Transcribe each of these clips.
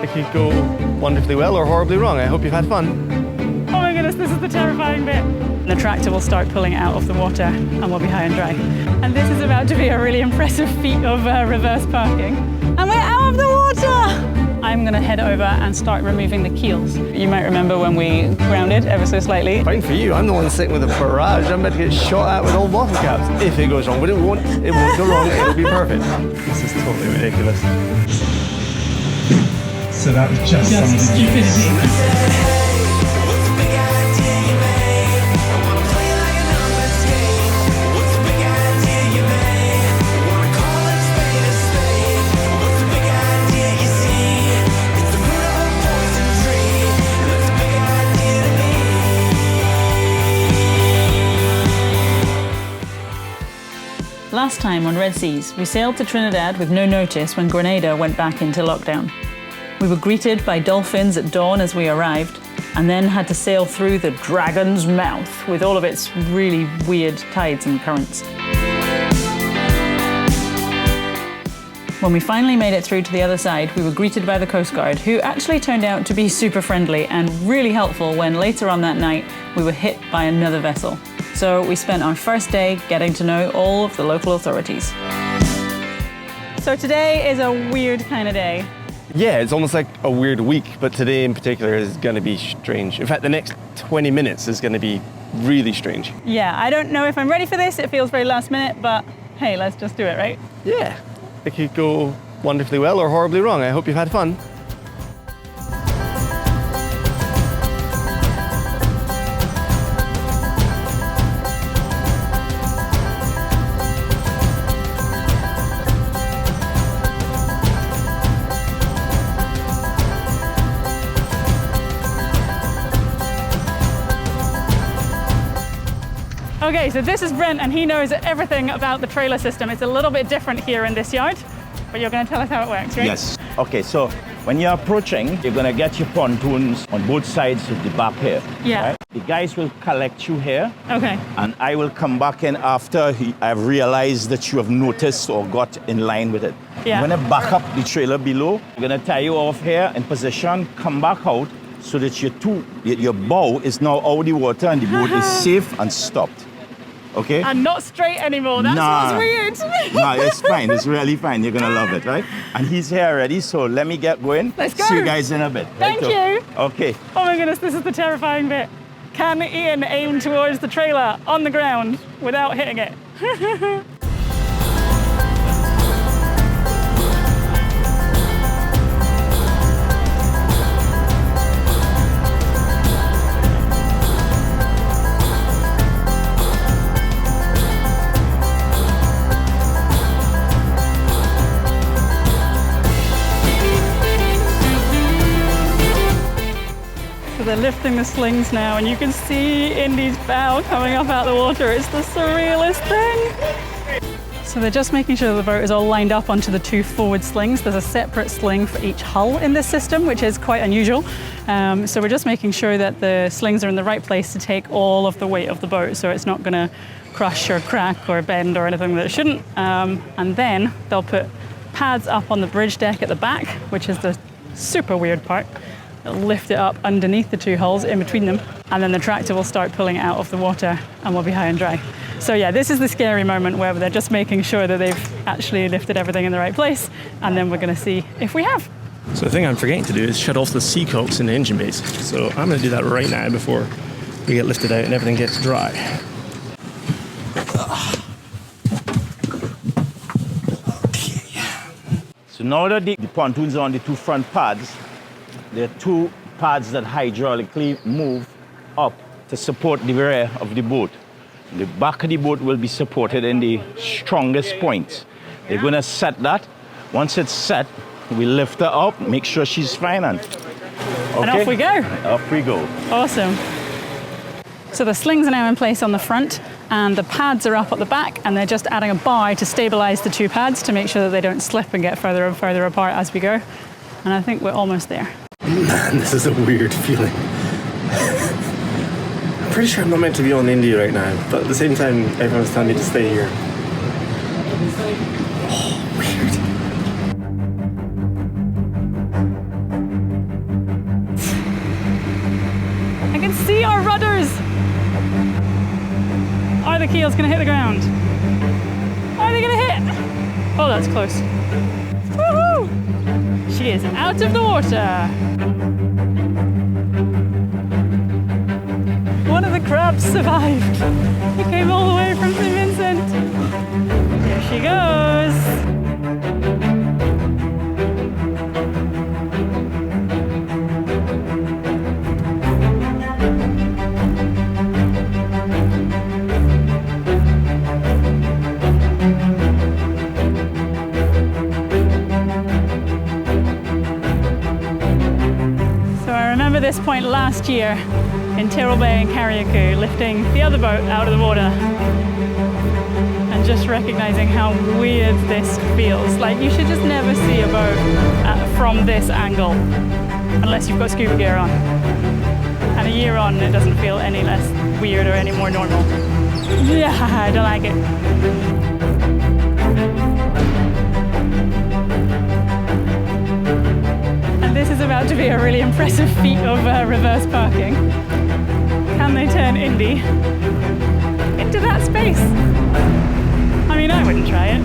It could go wonderfully well or horribly wrong. I hope you've had fun. Oh my goodness, this is the terrifying bit. The tractor will start pulling it out of the water and we'll be high and dry. And this is about to be a really impressive feat of reverse parking. And we're out of the water! I'm gonna head over and start removing the keels. You might remember when we grounded ever so slightly. Fine for you, I'm the one sitting with a barrage. I'm about to get shot at with old bottle caps. If it goes wrong, but it won't go wrong, it'll be perfect. This is totally ridiculous. So that was just some stupidity. Last time on Red Seas, we sailed to Trinidad with no notice when Grenada went back into lockdown. We were greeted by dolphins at dawn as we arrived, and then had to sail through the Dragon's Mouth with all of its really weird tides and currents. When we finally made it through to the other side, we were greeted by the Coast Guard, who actually turned out to be super friendly and really helpful when later on that night we were hit by another vessel. So we spent our first day getting to know all of the local authorities. So today is a weird kind of day. Yeah, it's almost like a weird week, but today in particular is going to be strange. In fact, the next 20 minutes is going to be really strange. Yeah, I don't know if I'm ready for this. It feels very last minute, but hey, let's just do it, right? Yeah, it could go wonderfully well or horribly wrong. I hope you've had fun. Okay, so this is Brent, and he knows everything about the trailer system. It's a little bit different here in this yard, but you're going to tell us how it works, right? Yes. Okay, so when you're approaching, you're going to get your pontoons on both sides of the back here. Yeah. Right? The guys will collect you here. Okay. And I will come back in after I've realized that you have noticed or got in line with it. Yeah. I'm going to back up the trailer below. I'm going to tie you off here in position, come back out so that your bow is now out of the water and the boat is safe and stopped. Okay? And not straight anymore. That sounds weird. No, it's fine. It's really fine. You're going to love it, right? And he's here already, so let me get going. Let's go. See you guys in a bit. Thank you. Okay. Oh my goodness, this is the terrifying bit. Can Ian aim towards the trailer on the ground without hitting it? So they're lifting the slings now, and you can see Indy's bow coming up out of the water. It's the surrealist thing. So they're just making sure the boat is all lined up onto the two forward slings. There's a separate sling for each hull in this system, which is quite unusual. So we're just making sure that the slings are in the right place to take all of the weight of the boat, so it's not going to crush or crack or bend or anything that it shouldn't. And then they'll put pads up on the bridge deck at the back, which is the super weird part. They'll lift it up underneath the two hulls in between them, and then the tractor will start pulling it out of the water and we'll be high and dry. So yeah, this is the scary moment where they're just making sure that they've actually lifted everything in the right place, and then we're going to see if we have. So the thing I'm forgetting to do is shut off the sea cocks in the engine bays. So I'm going to do that right now before we get lifted out and everything gets dry. Okay. So now that the pontoons are on the two front pads, there are two pads that hydraulically move up to support the rear of the boat. The back of the boat will be supported in the strongest points. They're going to set that. Once it's set, we lift her up, make sure she's fine, and off we go. Off we go. Awesome. So the slings are now in place on the front, and the pads are up at the back, and they're just adding a bar to stabilize the two pads to make sure that they don't slip and get further and further apart as we go. And I think we're almost there. Man, this is a weird feeling. I'm pretty sure I'm not meant to be on India right now, but at the same time, everyone's telling me to stay here. Oh, weird. the keel's gonna hit the ground. Are they gonna hit? Oh, that's close. Woohoo! She is out of the water. One of the crabs survived. It came all the way from St. Vincent. Here she goes. This point last year in Tyrrell Bay and Carriacou, lifting the other boat out of the water and just recognizing how weird this feels. Like, you should just never see a boat from this angle unless you've got scuba gear on. And a year on, it doesn't feel any less weird or any more normal. Yeah, I don't like it. This is about to be a really impressive feat of reverse parking. Can they turn Indy into that space? I mean, I wouldn't try it.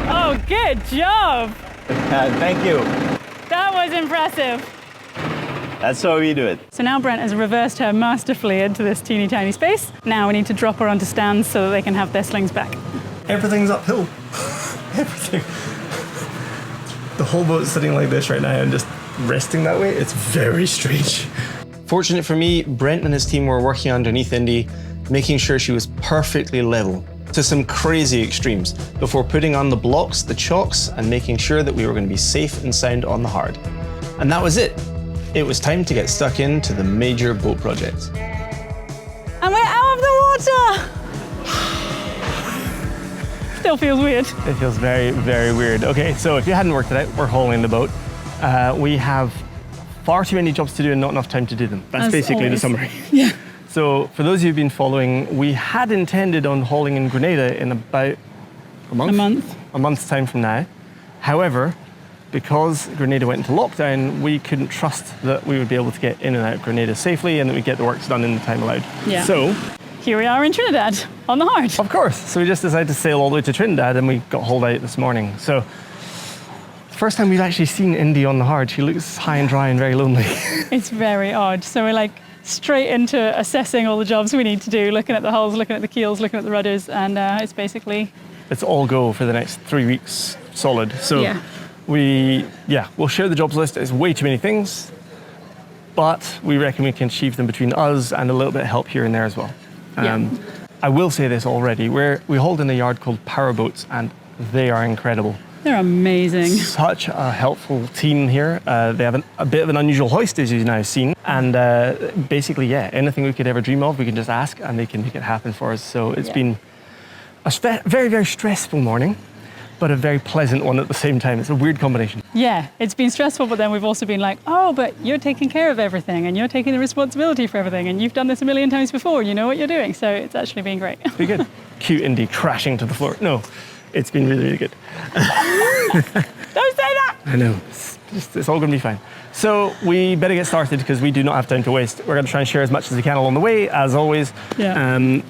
Oh, good job! Thank you. That was impressive. That's how we do it. So now Brent has reversed her masterfully into this teeny tiny space. Now we need to drop her onto stands so that they can have their slings back. Everything's uphill. Everything. The whole boat's sitting like this right now and just resting that way. It's very strange. Fortunate for me, Brent and his team were working underneath Indy, making sure she was perfectly level to some crazy extremes before putting on the blocks, the chocks, and making sure that we were going to be safe and sound on the hard. And that was it. It was time to get stuck into the major boat project. And we're out of the water! Still feels weird. It feels very, very weird. Okay, so if you hadn't worked it out, we're hauling the boat. We have far too many jobs to do and not enough time to do them. That's As basically always. the summary. Yeah. So for those of you who've been following, we had intended on hauling in Grenada in about a month's time from now. However, because Grenada went into lockdown, we couldn't trust that we would be able to get in and out of Grenada safely and that we'd get the works done in the time allowed. Yeah. So here we are in Trinidad, on the hard. of course, so we just decided to sail all the way to Trinidad and we got hauled out this morning. So first time we've actually seen Indy on the hard. She looks high and dry and very lonely. It's very odd. So we're like straight into assessing all the jobs we need to do, looking at the hulls, looking at the keels, looking at the rudders, and it's basically... It's all go for the next 3 weeks solid. So Yeah. we'll share the jobs list. It's way too many things, but we reckon we can achieve them between us and a little bit of help here and there as well. I will say this already. We hold in a yard called Powerboats, and they are incredible. They're amazing. Such a helpful team here. They have a bit of an unusual hoist, as you've now seen. And basically, anything we could ever dream of, we can just ask and they can make it happen for us. So it's been a very, very stressful morning, but a very pleasant one at the same time. It's a weird combination. Yeah, it's been stressful, but then we've also been like, oh, but you're taking care of everything and you're taking the responsibility for everything and you've done this a million times before, you know what you're doing. So it's actually been great. It's been good. Cute Indy crashing to the floor. No, it's been really, really good. Don't say that! I know, it's all gonna be fine. So we better get started because we do not have time to waste. We're gonna try and share as much as we can along the way, as always. Yeah.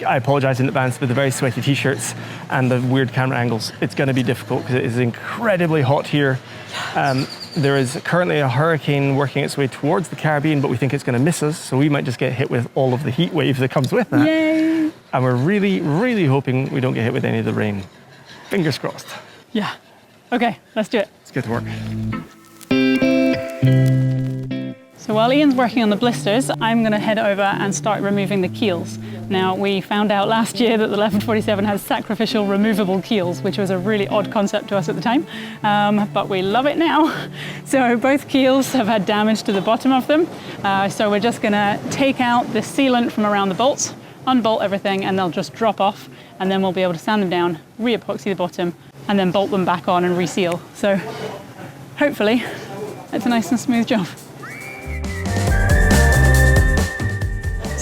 I apologize in advance for the very sweaty t-shirts and the weird camera angles. It's gonna be difficult because it is incredibly hot here. There is currently a hurricane working its way towards the Caribbean, but we think it's gonna miss us, so we might just get hit with all of the heat waves that comes with that. Yay! And we're really, really hoping we don't get hit with any of the rain. Fingers crossed. Yeah. Okay, let's do it. Let's get to work. So while Ian's working on the blisters, I'm going to head over and start removing the keels. Now, we found out last year that the Leopard 47 has sacrificial removable keels, which was a really odd concept to us at the time, but we love it now. So both keels have had damage to the bottom of them. So we're just going to take out the sealant from around the bolts, unbolt everything, and they'll just drop off. And then we'll be able to sand them down, re-epoxy the bottom, and then bolt them back on and reseal. So hopefully it's a nice and smooth job.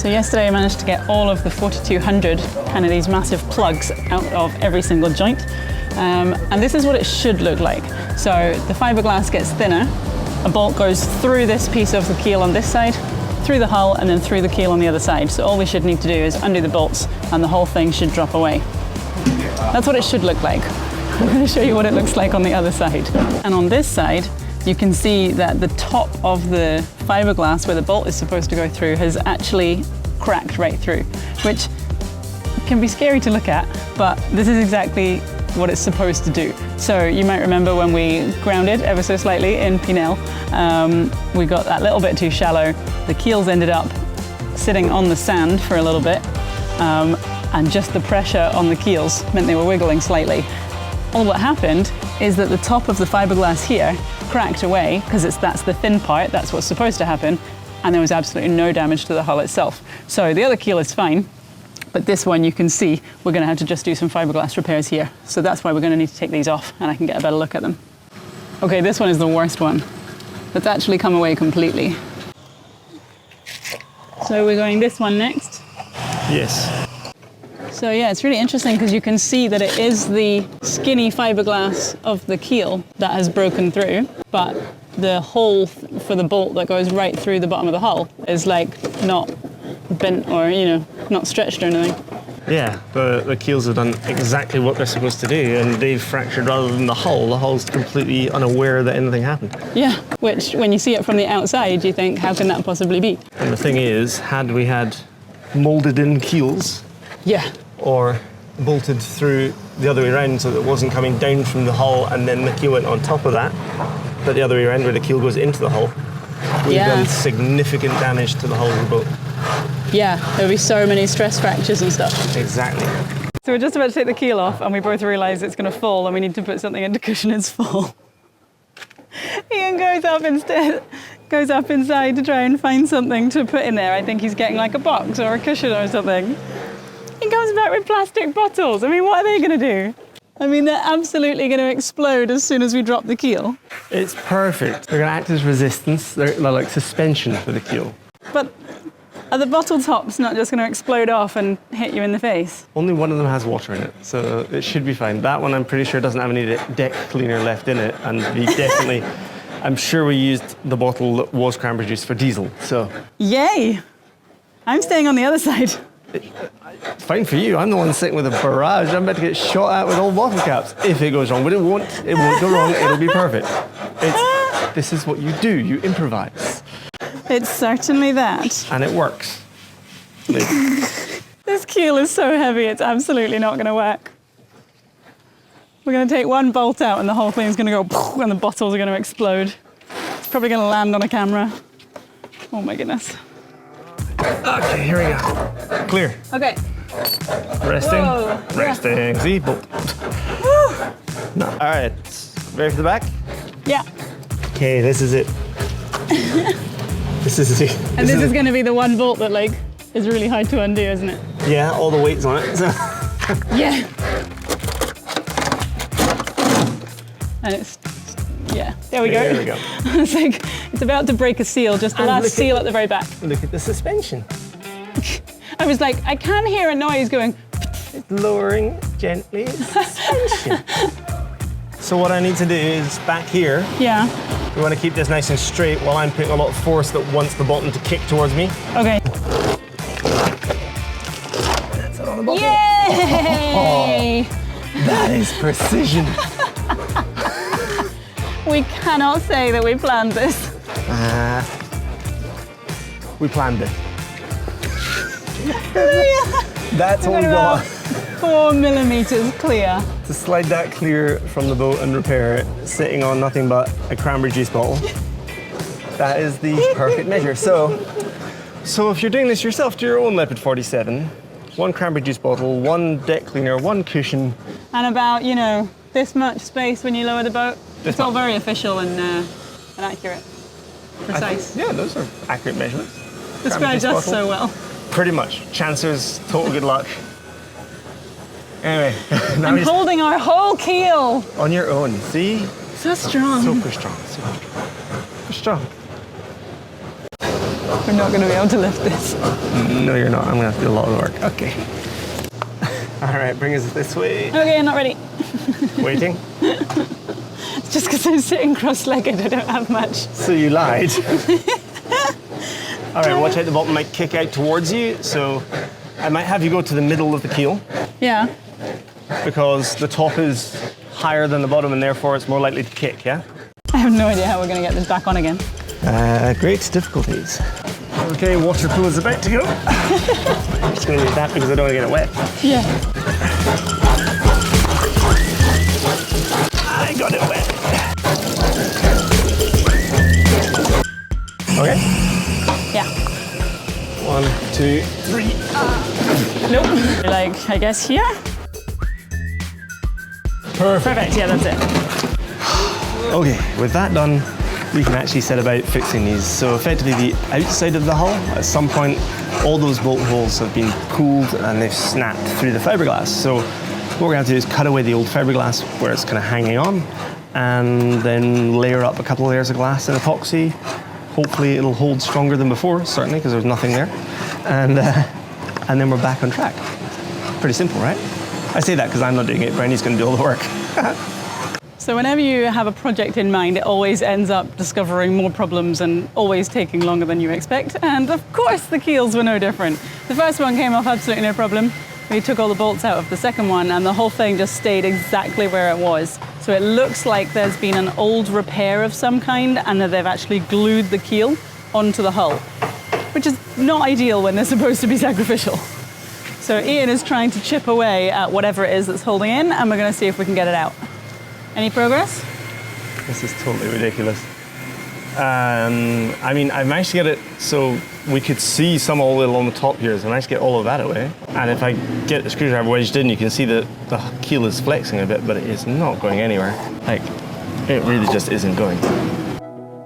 So yesterday I managed to get all of the 4200 kind of these massive plugs out of every single joint. And this is what it should look like. So the fiberglass gets thinner, a bolt goes through this piece of the keel on this side, through the hull, and then through the keel on the other side. So all we should need to do is undo the bolts and the whole thing should drop away. That's what it should look like. I'm going to show you what it looks like on the other side. And on this side, you can see that the top of the fiberglass where the bolt is supposed to go through has actually cracked right through, which can be scary to look at, but this is exactly what it's supposed to do. So you might remember when we grounded ever so slightly in Pinel, we got that little bit too shallow. The keels ended up sitting on the sand for a little bit, and just the pressure on the keels meant they were wiggling slightly. All what happened is that the top of the fiberglass here cracked away, because that's the thin part, that's what's supposed to happen, and there was absolutely no damage to the hull itself. So the other keel is fine, but this one you can see we're going to have to just do some fiberglass repairs here. So that's why we're going to need to take these off and I can get a better look at them. Okay, this one is the worst one. That's actually come away completely. So we're going this one next. Yes. So yeah, it's really interesting because you can see that it is the skinny fiberglass of the keel that has broken through, but the hole for the bolt that goes right through the bottom of the hull is like not bent or, you know, not stretched or anything. Yeah, the keels have done exactly what they're supposed to do, and they've fractured rather than the hull. The hull's completely unaware that anything happened. Yeah, which when you see it from the outside, you think, how can that possibly be? And the thing is, had we had molded in keels, Yeah. or bolted through the other way around so that it wasn't coming down from the hull and then the keel went on top of that, but the other way around where the keel goes into the hull, we've done significant damage to the hull of the boat. Yeah, there'll be so many stress fractures and stuff. Exactly. So we're just about to take the keel off and we both realise it's going to fall and we need to put something in to cushion its fall. Ian goes up inside to try and find something to put in there. I think he's getting like a box or a cushion or something. He comes back with plastic bottles. I mean, what are they going to do? I mean, they're absolutely going to explode as soon as we drop the keel. It's perfect. They're going to act as resistance. They're like suspension for the keel. But are the bottle tops not just going to explode off and hit you in the face? Only one of them has water in it, so it should be fine. That one, I'm pretty sure, doesn't have any deck cleaner left in it, and we definitely, I'm sure we used the bottle that was cranberry juice for diesel, so. Yay! I'm staying on the other side. Fine for you. I'm the one sitting with a barrage. I'm about to get shot at with old bottle caps. If it goes wrong, but it won't go wrong. It'll be perfect. This is what you do. You improvise. It's certainly that. And it works. This keel is so heavy, it's absolutely not going to work. We're going to take one bolt out and the whole thing's going to go poof, and the bottles are going to explode. It's probably going to land on a camera. Oh my goodness. Okay, here we go. Clear. Okay. Resting. Whoa. Resting. Yeah. See? Bolt. No. All right. Ready for the back? Yeah. Okay, this is it. This is it. And this is going to be the one bolt that like is really hard to undo, isn't it? Yeah, all the weight's on it. So. Yeah. And it's, yeah, there we go. There we go. It's like, it's about to break a seal, just the last seal at the very back. Look at the suspension. I was like, I can hear a noise going. It's lowering gently. Suspension. So what I need to do is back here. Yeah. We want to keep this nice and straight while I'm putting a lot of force that wants the bottom to kick towards me. Okay. That's it on the bottom. Yay! That is precision. We cannot say that we planned this. We planned it. That's all we got. 4 millimeters clear. To slide that clear from the boat and repair it, sitting on nothing but a cranberry juice bottle. That is the perfect measure. So if you're doing this yourself, do your own Leopard 47. 1 cranberry juice bottle, 1 deck cleaner, 1 cushion. And about, you know, this much space when you lower the boat. It's all very official and accurate. Precise. Yeah, those are accurate measurements. Describes us so well. Pretty much. Chancers, total good luck. Anyway, now I'm holding our whole keel. on your own. See? So strong. Super strong. Super strong. Super strong. We're not going to be able to lift this. No, you're not. I'm going to have to do a lot of work. Okay. All right, bring us this way. Okay, I'm not ready. Waiting. It's just because I'm sitting cross-legged, I don't have much. So you lied. All right, watch out, the bottom might kick out towards you. So I might have you go to the middle of the keel Yeah. because the top is higher than the bottom and therefore it's more likely to kick, yeah? I have no idea how we're going to get this back on again. Great difficulties. Okay, water pool is about to go. I'm just going to leave that because I don't want to get it wet. Yeah. I got it wet. Okay. Yeah. 1, 2, 3. Nope. Like, I guess here? Perfect, yeah, that's it. Okay, with that done, we can actually set about fixing these. So effectively the outside of the hull, at some point, all those bolt holes have been cooled and they've snapped through the fiberglass. So what we're going to do is cut away the old fiberglass where it's kind of hanging on and then layer up a couple of layers of glass and epoxy. Hopefully it'll hold stronger than before, certainly, because there's nothing there. And then we're back on track. Pretty simple, right? I say that because I'm not doing it. Brandy's going to do all the work. So whenever you have a project in mind, it always ends up discovering more problems and always taking longer than you expect. And of course, the keels were no different. The first one came off absolutely no problem. We took all the bolts out of the second one and the whole thing just stayed exactly where it was. So it looks like there's been an old repair of some kind and that they've actually glued the keel onto the hull, which is not ideal when they're supposed to be sacrificial. So Ian is trying to chip away at whatever it is that's holding in and we're going to see if we can get it out. Any progress? This is totally ridiculous. I mean, I managed to get it so we could see some all the way along the top here, so I managed to get all of that away. And if I get the screwdriver wedged in, you can see that the keel is flexing a bit, but it is not going anywhere. Like, it really just isn't going.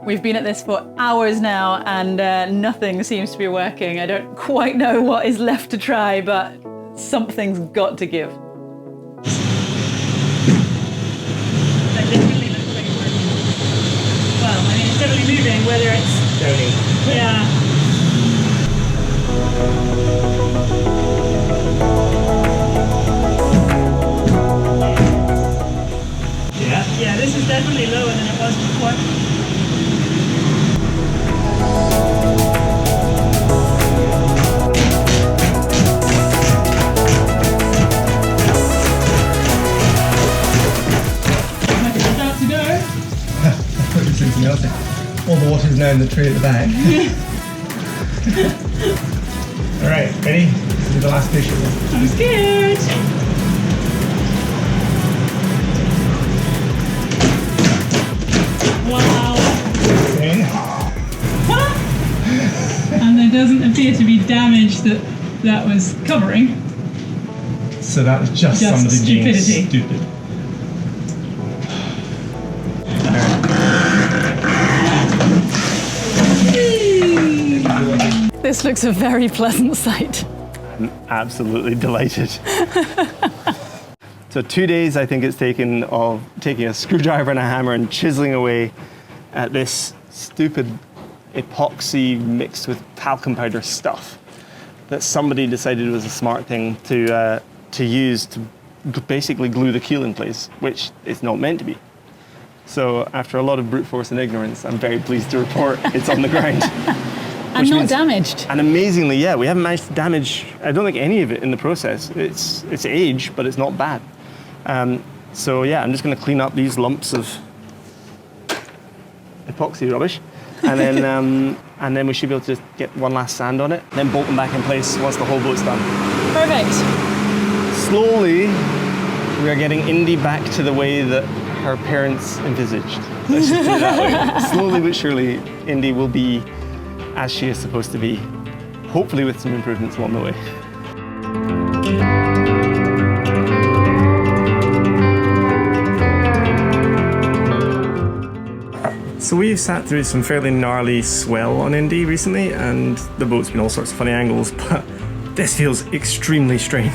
We've been at this for hours now and nothing seems to be working. I don't quite know what is left to try, but something's got to give. Well, I mean, it's definitely moving, whether it's... Turning. Yeah. Yeah, this is definitely lower than it was before. About to go. Something else. All the water's now in the tray at the back. All right, ready? This is the last picture. I'm scared. Wow. Okay. And there doesn't appear to be damage that was covering. So that was just somebody being stupidity. stupid. This looks a very pleasant sight. I'm absolutely delighted. So 2 days I think it's taken of taking a screwdriver and a hammer and chiseling away at this stupid epoxy mixed with talcum powder stuff that somebody decided was a smart thing to use to basically glue the keel in place, which it's not meant to be. So after a lot of brute force and ignorance, I'm very pleased to report it's on the ground. And not damaged. And amazingly, yeah, we haven't managed to damage, I don't think, any of it in the process. It's age, but it's not bad. So yeah, I'm just going to clean up these lumps of epoxy rubbish, and then we should be able to just get one last sand on it, then bolt them back in place once the whole boat's done. Perfect. Slowly, we are getting Indy back to the way that her parents envisaged. Let's just put it that way. Slowly but surely, Indy will be as she is supposed to be, hopefully with some improvements along the way. So we've sat through some fairly gnarly swell on Indy recently, and the boat's been all sorts of funny angles, but this feels extremely strange.